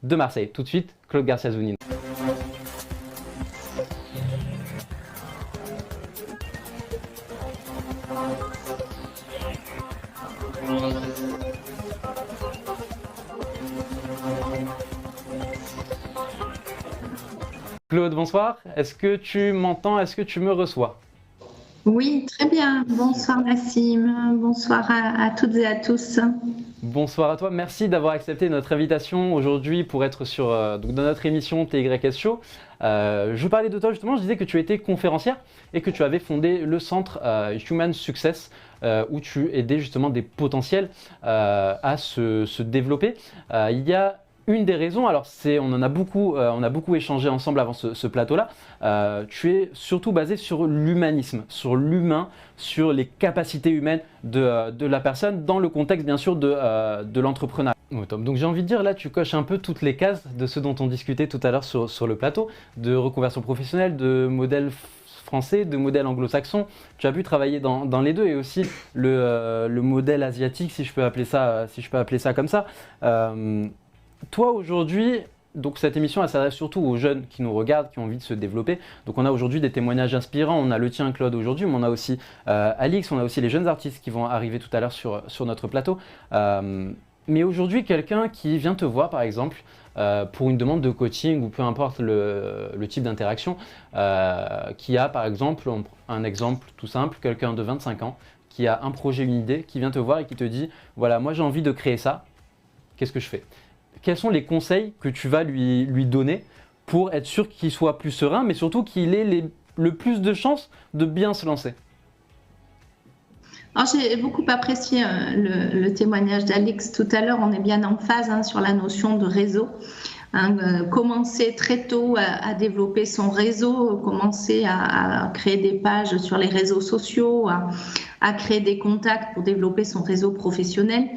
de Marseille. Tout de suite, Claude Garcia Zunino. Claude, bonsoir. Est-ce que tu m'entends? Est-ce que tu me reçois? Oui, très bien. Bonsoir Nassim. Bonsoir à toutes et à tous. Bonsoir à toi. Merci d'avoir accepté notre invitation aujourd'hui pour être dans notre émission TYS Show. Je parlais de toi justement, je disais que tu étais conférencière et que tu avais fondé le centre Human Success où tu aidais justement des potentiels à se développer. Il y a une des raisons, alors on a beaucoup échangé ensemble avant ce plateau-là. Tu es surtout basé sur l'humanisme, sur l'humain, sur les capacités humaines de la personne dans le contexte bien sûr de l'entrepreneuriat. Donc j'ai envie de dire là, tu coches un peu toutes les cases de ce dont on discutait tout à l'heure sur le plateau, de reconversion professionnelle, de modèle français, de modèle anglo-saxon. Tu as pu travailler dans les deux et aussi le modèle asiatique, si je peux appeler ça comme ça. Toi aujourd'hui, donc cette émission elle s'adresse surtout aux jeunes qui nous regardent, qui ont envie de se développer. Donc on a aujourd'hui des témoignages inspirants, on a le tien Claude aujourd'hui, mais on a aussi Alix, on a aussi les jeunes artistes qui vont arriver tout à l'heure sur notre plateau. Mais aujourd'hui quelqu'un qui vient te voir par exemple pour une demande de coaching ou peu importe le type d'interaction, qui a par exemple, un exemple tout simple, quelqu'un de 25 ans qui a un projet, une idée, qui vient te voir et qui te dit voilà moi j'ai envie de créer ça, qu'est-ce que je fais? Quels sont les conseils que tu vas lui donner pour être sûr qu'il soit plus serein, mais surtout qu'il ait le plus de chances de bien se lancer? Alors, j'ai beaucoup apprécié le témoignage d'Alix tout à l'heure. On est bien en phase sur la notion de réseau. Commencer très tôt à développer son réseau, commencer à créer des pages sur les réseaux sociaux, à créer des contacts pour développer son réseau professionnel.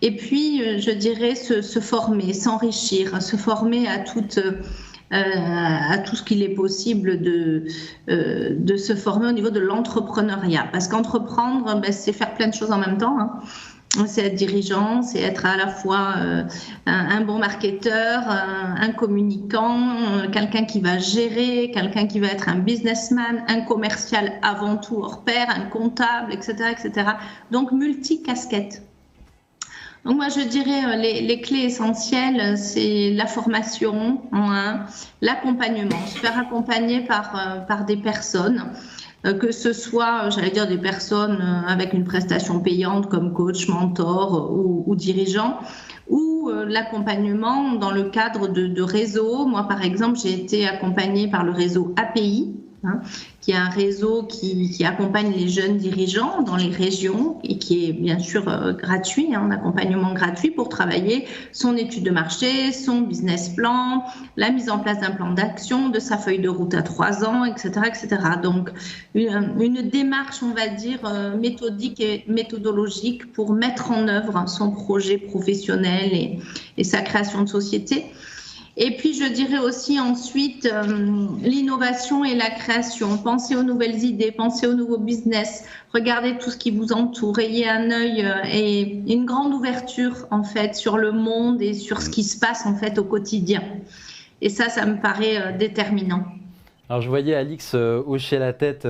Et puis, je dirais se former, s'enrichir, se former à tout ce qu'il est possible de se former au niveau de l'entrepreneuriat. Parce qu'entreprendre, c'est faire plein de choses en même temps. C'est être dirigeant, c'est être à la fois un bon marketeur, un communicant, quelqu'un qui va gérer, quelqu'un qui va être un businessman, un commercial avant tout hors pair, un comptable, etc., etc. Donc multi-casquette. Donc moi je dirais les clés essentielles, c'est la formation, l'accompagnement, se faire accompagner par des personnes. Que ce soit, j'allais dire, des personnes avec une prestation payante comme coach, mentor ou dirigeant, ou l'accompagnement dans le cadre de réseaux. Moi, par exemple, j'ai été accompagnée par le réseau API, qui est un réseau qui accompagne les jeunes dirigeants dans les régions et qui est bien sûr gratuit, un accompagnement gratuit pour travailler son étude de marché, son business plan, la mise en place d'un plan d'action, de sa feuille de route à 3 ans, etc. etc. Donc une démarche, on va dire, méthodique et méthodologique pour mettre en œuvre son projet professionnel et sa création de société. Et puis, je dirais aussi ensuite l'innovation et la création. Pensez aux nouvelles idées, pensez aux nouveaux business, regardez tout ce qui vous entoure, ayez un œil et une grande ouverture en fait sur le monde et sur ce qui se passe en fait au quotidien. Et ça me paraît déterminant. Alors je voyais Alix hocher la tête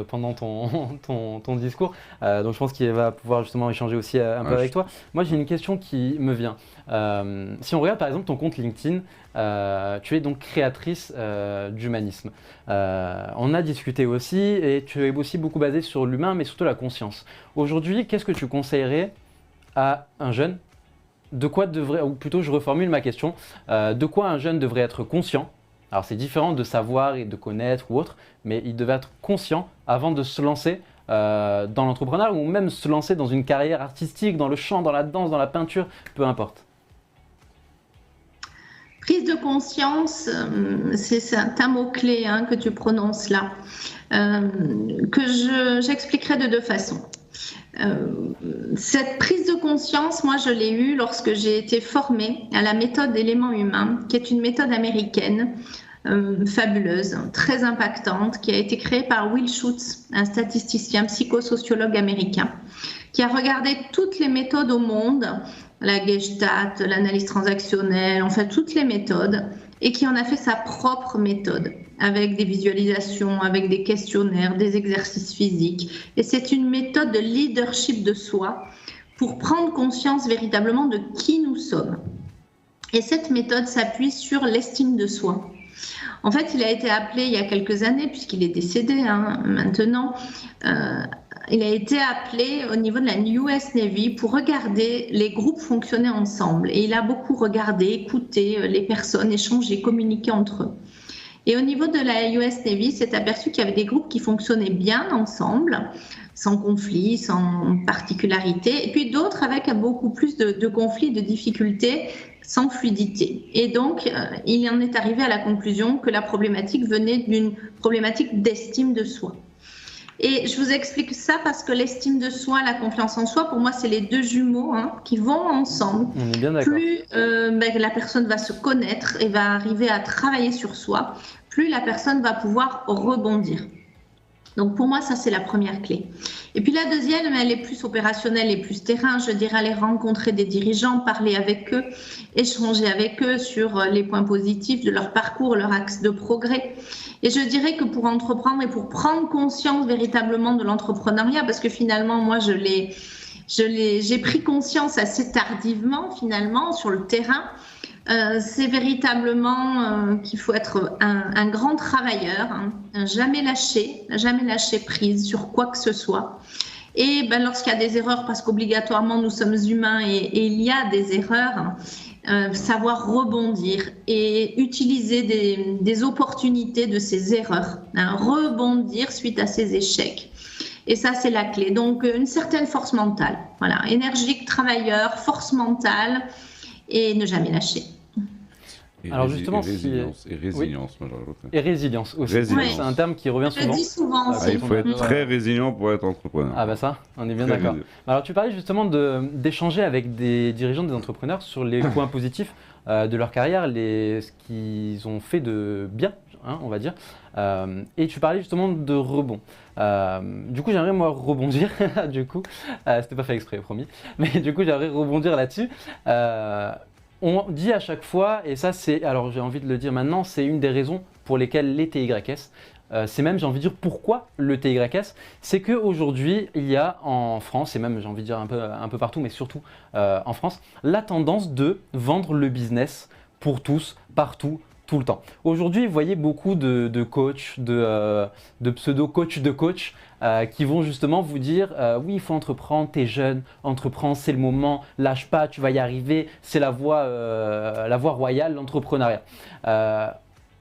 pendant ton discours, donc je pense qu'il va pouvoir justement échanger aussi un peu avec toi. Moi j'ai une question qui me vient. Si on regarde par exemple ton compte LinkedIn, tu es donc créatrice d'humanisme. On a discuté aussi et tu es aussi beaucoup basée sur l'humain mais surtout la conscience. Aujourd'hui, qu'est-ce que tu conseillerais à un jeune? De quoi devrait, ou plutôt je reformule ma question, de quoi un jeune devrait être conscient? Alors c'est différent de savoir et de connaître ou autre, mais il devait être conscient avant de se lancer dans l'entrepreneuriat ou même se lancer dans une carrière artistique, dans le chant, dans la danse, dans la peinture, peu importe. Prise de conscience, c'est un mot-clé que tu prononces là, que j'expliquerai de deux façons. Cette prise de conscience, moi je l'ai eue lorsque j'ai été formée à la méthode d'éléments humains, qui est une méthode américaine fabuleuse, très impactante, qui a été créée par Will Schutz, un statisticien psychosociologue américain, qui a regardé toutes les méthodes au monde la Gestalt, l'analyse transactionnelle, en fait toutes les méthodes, et qui en a fait sa propre méthode, avec des visualisations, avec des questionnaires, des exercices physiques. Et c'est une méthode de leadership de soi pour prendre conscience véritablement de qui nous sommes. Et cette méthode s'appuie sur l'estime de soi. En fait, il a été appelé il y a quelques années, puisqu'il est décédé maintenant, il a été appelé au niveau de la US Navy pour regarder les groupes fonctionner ensemble. Et il a beaucoup regardé, écouté les personnes, échangé, communiqué entre eux. Et au niveau de la US Navy, s'est aperçu qu'il y avait des groupes qui fonctionnaient bien ensemble, sans conflit, sans particularité, et puis d'autres avec beaucoup plus de conflits, de difficultés, sans fluidité. Et donc, il en est arrivé à la conclusion que la problématique venait d'une problématique d'estime de soi. Et je vous explique ça parce que l'estime de soi, la confiance en soi, pour moi, c'est les deux jumeaux qui vont ensemble. On est bien d'accord. Plus la personne va se connaître et va arriver à travailler sur soi, plus la personne va pouvoir rebondir. Donc pour moi, ça c'est la première clé. Et puis la deuxième, elle est plus opérationnelle et plus terrain. Je dirais aller rencontrer des dirigeants, parler avec eux, échanger avec eux sur les points positifs de leur parcours, leur axe de progrès. Et je dirais que pour entreprendre et pour prendre conscience véritablement de l'entrepreneuriat, parce que finalement, moi, j'ai pris conscience assez tardivement finalement sur le terrain. C'est véritablement qu'il faut être un grand travailleur, jamais lâcher prise sur quoi que ce soit. Et lorsqu'il y a des erreurs, parce qu'obligatoirement nous sommes humains et il y a des erreurs, savoir rebondir et utiliser des opportunités de ces erreurs, rebondir suite à ces échecs. Et ça, c'est la clé. Donc, une certaine force mentale. Voilà, énergique, travailleur, force mentale et ne jamais lâcher. Alors justement, résilience, moi j'aurais retenu. Et résilience aussi. Résilience. C'est un terme qui revient souvent. Je le dis souvent aussi. Il faut être très résilient pour être entrepreneur. Ah bah ça, on est bien Très d'accord. résilient. Alors tu parlais justement d'échanger avec des dirigeants, des entrepreneurs sur les points positifs de leur carrière, ce qu'ils ont fait de bien, on va dire. Et tu parlais justement de rebond. Du coup, j'aimerais moi rebondir. Du coup, c'était pas fait exprès, promis. Mais du coup, j'aimerais rebondir là-dessus. On dit à chaque fois, et ça c'est, alors j'ai envie de le dire maintenant, c'est une des raisons pour lesquelles les TYS, c'est même, j'ai envie de dire, pourquoi le TYS, c'est qu'aujourd'hui, il y a en France, et même j'ai envie de dire un peu partout, mais surtout en France, la tendance de vendre le business pour tous, partout, tout le temps. Aujourd'hui, vous voyez beaucoup de coachs, de pseudo-coachs de coachs qui vont justement vous dire oui, il faut entreprendre, t'es jeune, entreprends, c'est le moment, lâche pas, tu vas y arriver, c'est la voie royale, l'entrepreneuriat.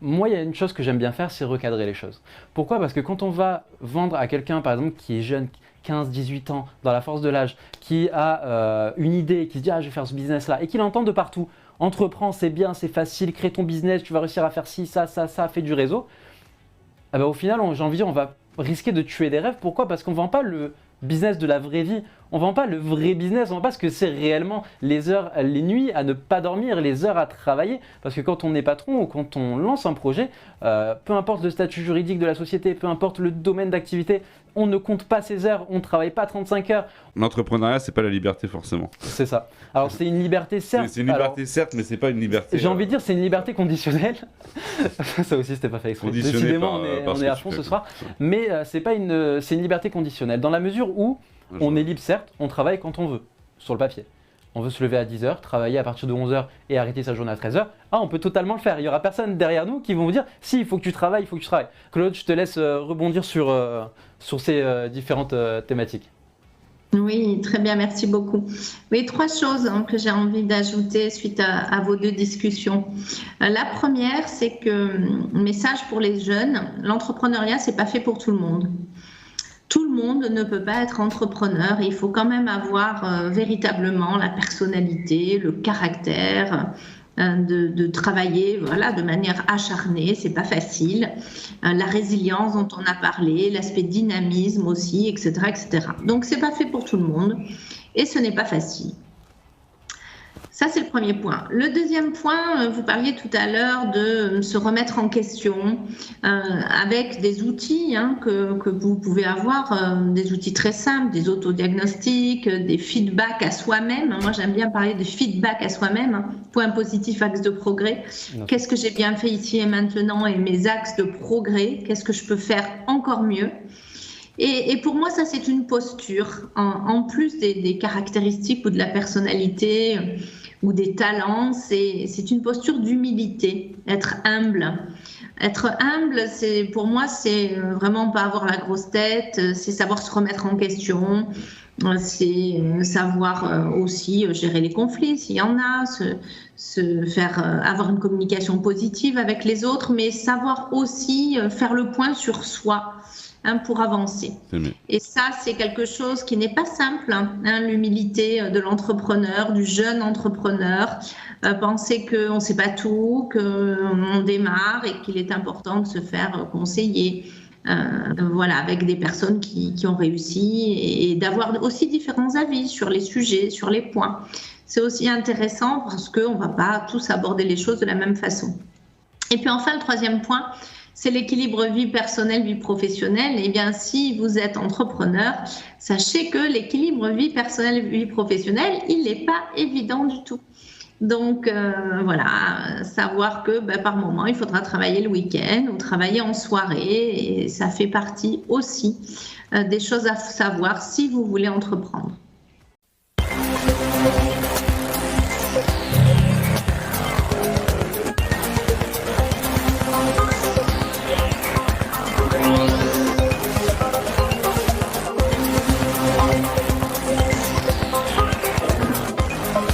Moi, il y a une chose que j'aime bien faire, c'est recadrer les choses. Pourquoi ? Parce que quand on va vendre à quelqu'un, par exemple, qui est jeune, 15, 18 ans, dans la force de l'âge, qui a une idée, qui se dit « Ah, je vais faire ce business-là » et qui l'entend de partout, « Entreprends, c'est bien, c'est facile, crée ton business, tu vas réussir à faire ci, ça, fais du réseau. » Au final, j'ai envie de dire, on va risquer de tuer des rêves. Pourquoi ? Parce qu'on ne vend pas le business de la vraie vie. On ne vend pas le vrai business, on ne vend pas ce que c'est réellement les heures, les nuits à ne pas dormir, les heures à travailler. Parce que quand on est patron ou quand on lance un projet, peu importe le statut juridique de la société, peu importe le domaine d'activité, on ne compte pas ses heures, on ne travaille pas 35 heures. L'entrepreneuriat, c'est pas la liberté forcément. C'est ça. Alors c'est une liberté certes. C'est une liberté certes, mais c'est pas une liberté. J'ai envie de dire c'est une liberté conditionnelle. Ça aussi c'était pas fait exprès. Décidément on est à fond ce soir. Mais c'est une liberté conditionnelle dans la mesure où on est libre certes, on travaille quand on veut, sur le papier. On veut se lever à 10h, travailler à partir de 11h et arrêter sa journée à 13h. Ah, on peut totalement le faire. Il n'y aura personne derrière nous qui vont vous dire « Si, il faut que tu travailles, il faut que tu travailles ». Claude, je te laisse rebondir sur ces différentes thématiques. Oui, très bien, merci beaucoup. Oui, 3 choses que j'ai envie d'ajouter suite à vos 2 discussions. La première, c'est que, message pour les jeunes, l'entrepreneuriat, c'est pas fait pour tout le monde. Tout le monde ne peut pas être entrepreneur. Il faut quand même avoir véritablement la personnalité, le caractère de travailler de manière acharnée. C'est pas facile. La résilience dont on a parlé, l'aspect dynamisme aussi, etc., etc. Donc c'est pas fait pour tout le monde et ce n'est pas facile. Ça, c'est le premier point. Le deuxième point, vous parliez tout à l'heure de se remettre en question avec des outils que vous pouvez avoir, des outils très simples, des autodiagnostics, des feedbacks à soi-même. Moi, j'aime bien parler de feedback à soi-même, point positif, axe de progrès. Qu'est-ce que j'ai bien fait ici et maintenant et mes axes de progrès? Qu'est-ce que je peux faire encore mieux? Et pour moi, ça, c'est une posture, en plus des caractéristiques ou de la personnalité ou des talents, c'est une posture d'humilité, être humble. Être humble, pour moi, c'est vraiment pas avoir la grosse tête, c'est savoir se remettre en question, c'est savoir aussi gérer les conflits s'il y en a, avoir une communication positive avec les autres, mais savoir aussi faire le point sur soi. Pour avancer. Et ça, c'est quelque chose qui n'est pas simple, l'humilité de l'entrepreneur, du jeune entrepreneur, penser qu'on ne sait pas tout, qu'on démarre et qu'il est important de se faire conseiller avec des personnes qui ont réussi et d'avoir aussi différents avis sur les sujets, sur les points. C'est aussi intéressant parce qu'on ne va pas tous aborder les choses de la même façon. Et puis enfin, le troisième point, c'est l'équilibre vie personnelle, vie professionnelle. Eh bien, si vous êtes entrepreneur, sachez que l'équilibre vie personnelle, vie professionnelle, il n'est pas évident du tout. Donc, savoir que par moment, il faudra travailler le week-end ou travailler en soirée. Et ça fait partie aussi des choses à savoir si vous voulez entreprendre.